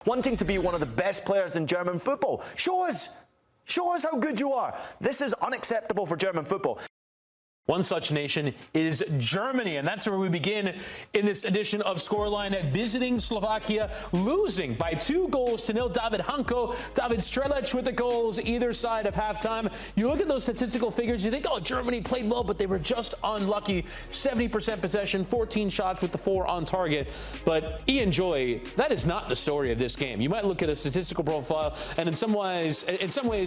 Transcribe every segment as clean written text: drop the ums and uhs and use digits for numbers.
Wanting to be one of the best players in German football. Show us how good you are. This is unacceptable for German football. One such nation is Germany, and that's where we begin in this edition of Scoreline, visiting Slovakia, losing by 2-0. Dávid Hancko, Dávid Strelec with the goals either side of halftime. You look at those statistical figures, you think, oh, Germany played well, but they were just unlucky. 70% possession, 14 shots with the 4 on target. But Ian Joy, that is not the story of this game. You might look at a statistical profile, and in some ways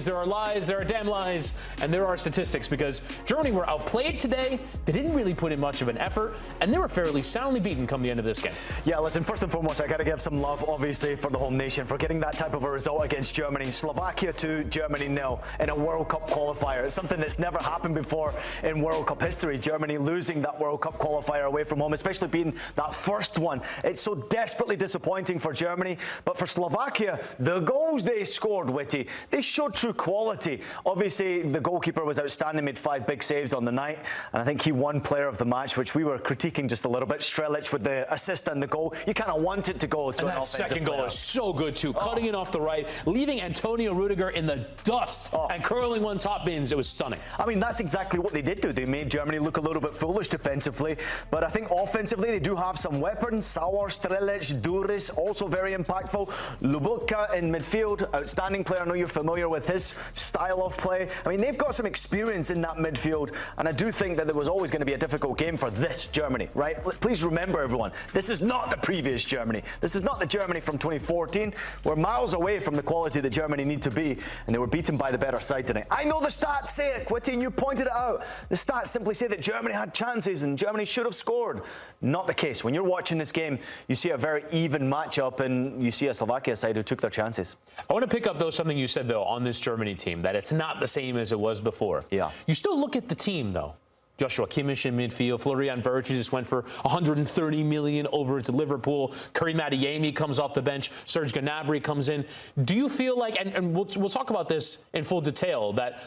there are lies, there are damn lies, and there are statistics, because Germany were outplayed today. They didn't really put in much of an effort, and they were fairly soundly beaten come the end of this game. Yeah, listen, first and foremost, I got to give some love, obviously, for the home nation for getting that type of a result against Germany. Slovakia 2, Germany 0 in a World Cup qualifier. It's something that's never happened before in World Cup history. Germany losing that World Cup qualifier away from home, especially being that first one. It's so desperately disappointing for Germany, but for Slovakia, the goals they scored, Witty, they showed true quality. Obviously, the goalkeeper was outstanding, made 5 big saves on the night. And I think he won player of the match, which we were critiquing just a little bit. Strelec with the assist and the goal. You kind of want it to go to an offensive player. And that second goal is so good, too. Cutting it off the right, leaving Antonio Rudiger in the dust and curling one top bins. It was stunning. I mean, that's exactly what they did do. They made Germany look a little bit foolish defensively. But I think offensively, they do have some weapons. Sauer, Strelec, Duris, also very impactful. Lubuka in midfield, outstanding player. I know you're familiar with his style of play. I mean, they've got some experience in that midfield. And I do think that there was always going to be a difficult game for this Germany, right? Please remember, everyone, this is not the previous Germany. This is not the Germany from 2014. We're miles away from the quality that Germany need to be, and they were beaten by the better side tonight. I know the stats say it, Witty, and you pointed it out. The stats simply say that Germany had chances and Germany should have scored. Not the case. When you're watching this game, you see a very even matchup, and you see a Slovakia side who took their chances. I want to pick up, though, something you said, though, on this Germany team, that it's not the same as it was before. Yeah. You still look at the team, though. Joshua Kimmich in midfield. Florian Wirtz just went for 130 million over to Liverpool. Karim Adeyemi comes off the bench. Serge Gnabry comes in. Do you feel like, and we'll talk about this in full detail, that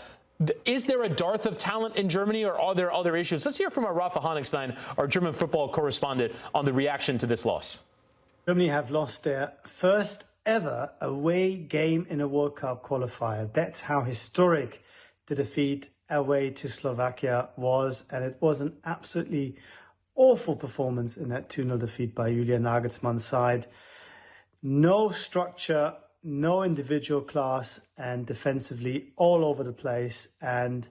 is there a dearth of talent in Germany, or are there other issues? Let's hear from our Rafael Honingstein, our German football correspondent, on the reaction to this loss. Germany have lost their first ever away game in a World Cup qualifier. That's how historic the defeat away to Slovakia was, and it was an absolutely awful performance in that 2-0 defeat by Julian Nagelsmann's side. No structure, no individual class, and defensively all over the place, and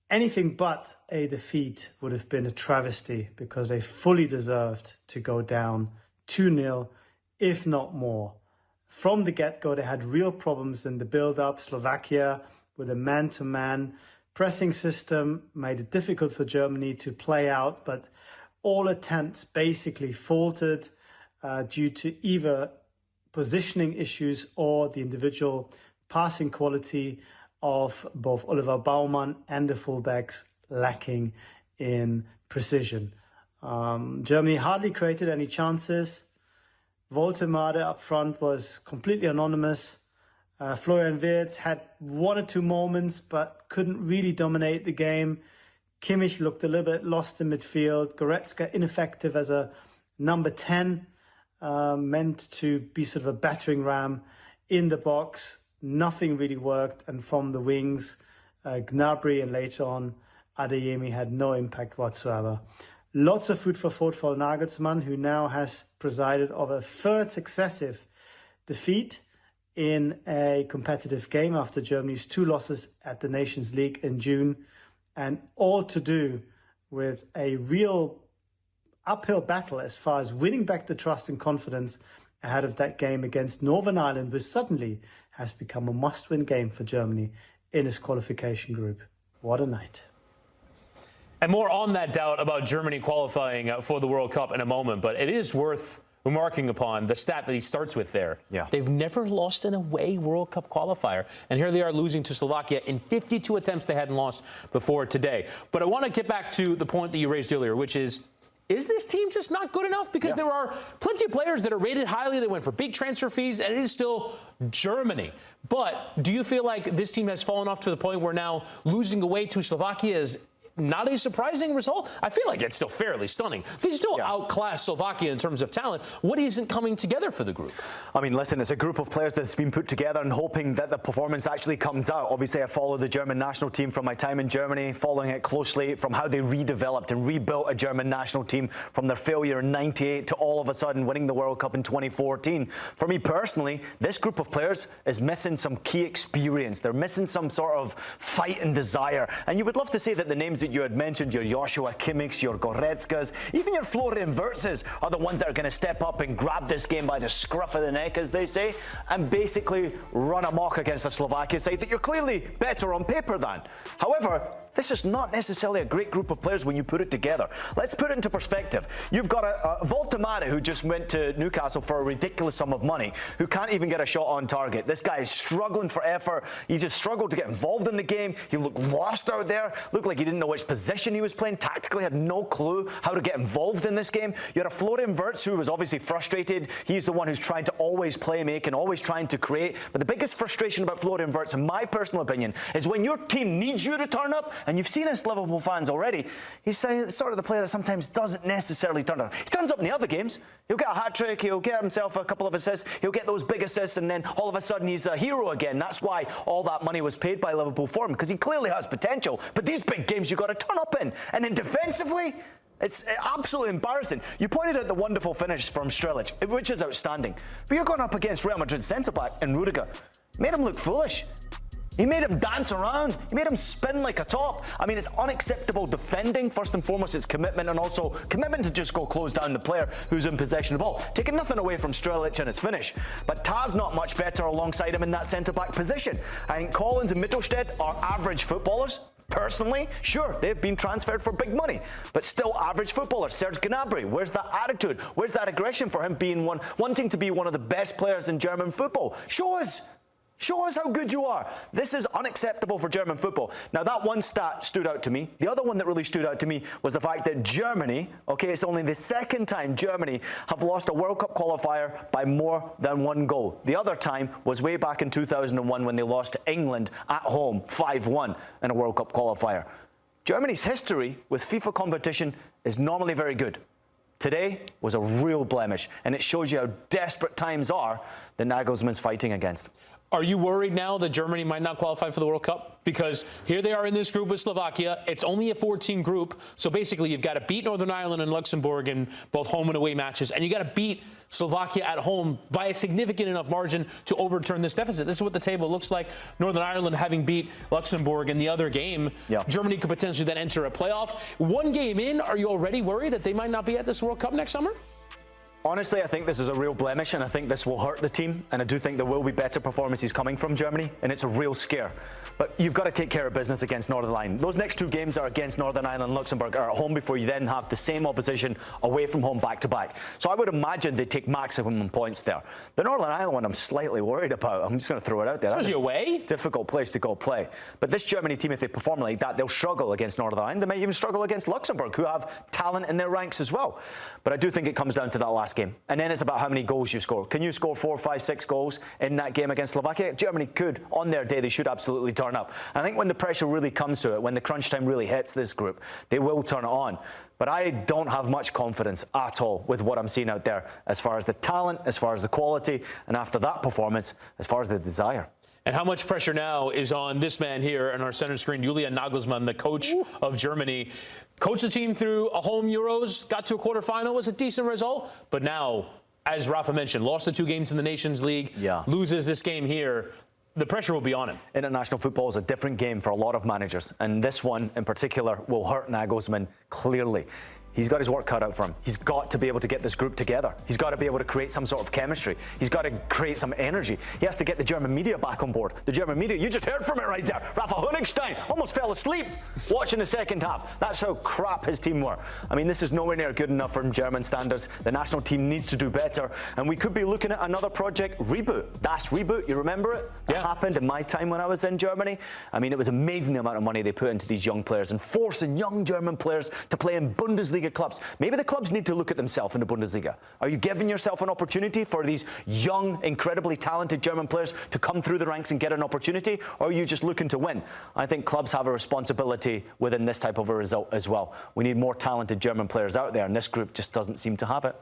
anything but a defeat would have been a travesty, because they fully deserved to go down 2-0, if not more. From the get-go, they had real problems in the build-up. Slovakia, with a man-to-man pressing system, made it difficult for Germany to play out, but all attempts basically faltered due to either positioning issues or the individual passing quality of both Oliver Baumann and the fullbacks lacking in precision. Germany hardly created any chances. Woltemade up front was completely anonymous. Florian Wirtz had 1 or 2 moments, but couldn't really dominate the game. Kimmich looked a little bit lost in midfield. Goretzka ineffective as a number 10, meant to be sort of a battering ram in the box. Nothing really worked, and from the wings, Gnabry and later on Adeyemi had no impact whatsoever. Lots of food for thought for Nagelsmann, who now has presided over a 3rd successive defeat in a competitive game after Germany's 2 losses at the Nations League in June, and all to do with a real uphill battle as far as winning back the trust and confidence ahead of that game against Northern Ireland, which suddenly has become a must-win game for Germany in its qualification group. What a night. And more on that doubt about Germany qualifying for the World Cup in a moment, but it is worth remarking upon the stat that he starts with there. Yeah. They've never lost an away World Cup qualifier, and here they are losing to Slovakia in 52 attempts they hadn't lost before today. But I want to get back to the point that you raised earlier, which is this team just not good enough? Because there are plenty of players that are rated highly, that went for big transfer fees, and it is still Germany. But do you feel like this team has fallen off to the point where now losing away to Slovakia is not a surprising result? I feel like it's still fairly stunning. They still outclass Slovakia in terms of talent. What isn't coming together for the group? I mean, listen, it's a group of players that's been put together and hoping that the performance actually comes out. Obviously, I followed the German national team from my time in Germany, following it closely from how they redeveloped and rebuilt a German national team from their failure in '98 to all of a sudden winning the World Cup in 2014. For me personally, this group of players is missing some key experience. They're missing some sort of fight and desire. And you would love to say that the names that you had mentioned, your Joshua Kimmichs, your Goretzkas, even your Florian Wirtzes are the ones that are going to step up and grab this game by the scruff of the neck, as they say, and basically run amok against the Slovakia side that you're clearly better on paper than. However, this is not necessarily a great group of players when you put it together. Let's put it into perspective. You've got a Voltemade who just went to Newcastle for a ridiculous sum of money, who can't even get a shot on target. This guy is struggling for effort. He just struggled to get involved in the game. He looked lost out there, looked like he didn't know which position he was playing, tactically had no clue how to get involved in this game. You had a Florian Wirtz who was obviously frustrated. He's the one who's trying to always play make and always trying to create. But the biggest frustration about Florian Wirtz, in my personal opinion, is when your team needs you to turn up, and you've seen us Liverpool fans already, he's sort of the player that sometimes doesn't necessarily turn up. He turns up in the other games. He'll get a hat-trick, he'll get himself a couple of assists, he'll get those big assists, and then all of a sudden he's a hero again. That's why all that money was paid by Liverpool for him, because he clearly has potential. But these big games you've got to turn up in. And then defensively, it's absolutely embarrassing. You pointed out the wonderful finish from Strelec, which is outstanding. But you're going up against Real Madrid centre-back and Rudiger. Made him look foolish. He made him dance around. He made him spin like a top. I mean, it's unacceptable defending. First and foremost, it's commitment, and also commitment to just go close down the player who's in possession of the ball. Taking nothing away from Strelec and his finish. But Taz not much better alongside him in that centre-back position. I think Collins and Mittelstedt are average footballers. Personally, sure, they've been transferred for big money, but still average footballers. Serge Gnabry, where's that attitude? Where's that aggression for him being wanting to be one of the best players in German football? Show us. Show us how good you are. This is unacceptable for German football. Now, that one stat stood out to me. The other one that really stood out to me was the fact that Germany, okay, it's only the second time Germany have lost a World Cup qualifier by more than one goal. The other time was way back in 2001 when they lost to England at home 5-1 in a World Cup qualifier. Germany's history with FIFA competition is normally very good. Today was a real blemish, and it shows you how desperate times are that Nagelsmann's fighting against. Are you worried now that Germany might not qualify for the World Cup? Because here they are in this group with Slovakia. It's only a 14 group. So basically, you've got to beat Northern Ireland and Luxembourg in both home and away matches. And you got to beat Slovakia at home by a significant enough margin to overturn this deficit. This is what the table looks like. Northern Ireland having beat Luxembourg in the other game. Yeah. Germany could potentially then enter a playoff. One game in, are you already worried that they might not be at this World Cup next summer? Honestly, I think this is a real blemish, and I think this will hurt the team, and I do think there will be better performances coming from Germany, and it's a real scare. But you've got to take care of business against Northern Ireland. Those next two games are against Northern Ireland and Luxembourg are at home before you then have the same opposition away from home back-to-back. So I would imagine they take maximum points there. The Northern Ireland one I'm slightly worried about. I'm just going to throw it out there. That's a away? Difficult place to go play. But this Germany team, if they perform like that, they'll struggle against Northern Ireland. They might even struggle against Luxembourg, who have talent in their ranks as well. But I do think it comes down to that last game. And then it's about how many goals you score. Can you score 4, 5, 6 goals in that game against Slovakia? Germany could. On their day, they should absolutely turn up. And I think when the pressure really comes to it, when the crunch time really hits this group, they will turn it on. But I don't have much confidence at all with what I'm seeing out there as far as the talent, as far as the quality, and after that performance, as far as the desire. And how much pressure now is on this man here on our center screen, Julian Nagelsmann, the coach of Germany. Coached the team through a home Euros, got to a quarterfinal, was a decent result. But now, as Rafa mentioned, lost the 2 games in the Nations League, loses this game here. The pressure will be on him. International football is a different game for a lot of managers, and this one in particular will hurt Nagelsmann clearly. He's got his work cut out for him. He's got to be able to get this group together. He's got to be able to create some sort of chemistry. He's got to create some energy. He has to get the German media back on board. The German media, you just heard from it right there. Rafael Honingstein almost fell asleep watching the second half. That's how crap his team were. I mean, this is nowhere near good enough from German standards. The national team needs to do better, and we could be looking at another project reboot. Das Reboot, you remember it? It happened in my time when I was in Germany. I mean, it was amazing the amount of money they put into these young players and forcing young German players to play in Bundesliga Bundesliga clubs. Maybe the clubs need to look at themselves in the Bundesliga. Are you giving yourself an opportunity for these young, incredibly talented German players to come through the ranks and get an opportunity? Or are you just looking to win? I think clubs have a responsibility within this type of a result as well. We need more talented German players out there, and this group just doesn't seem to have it.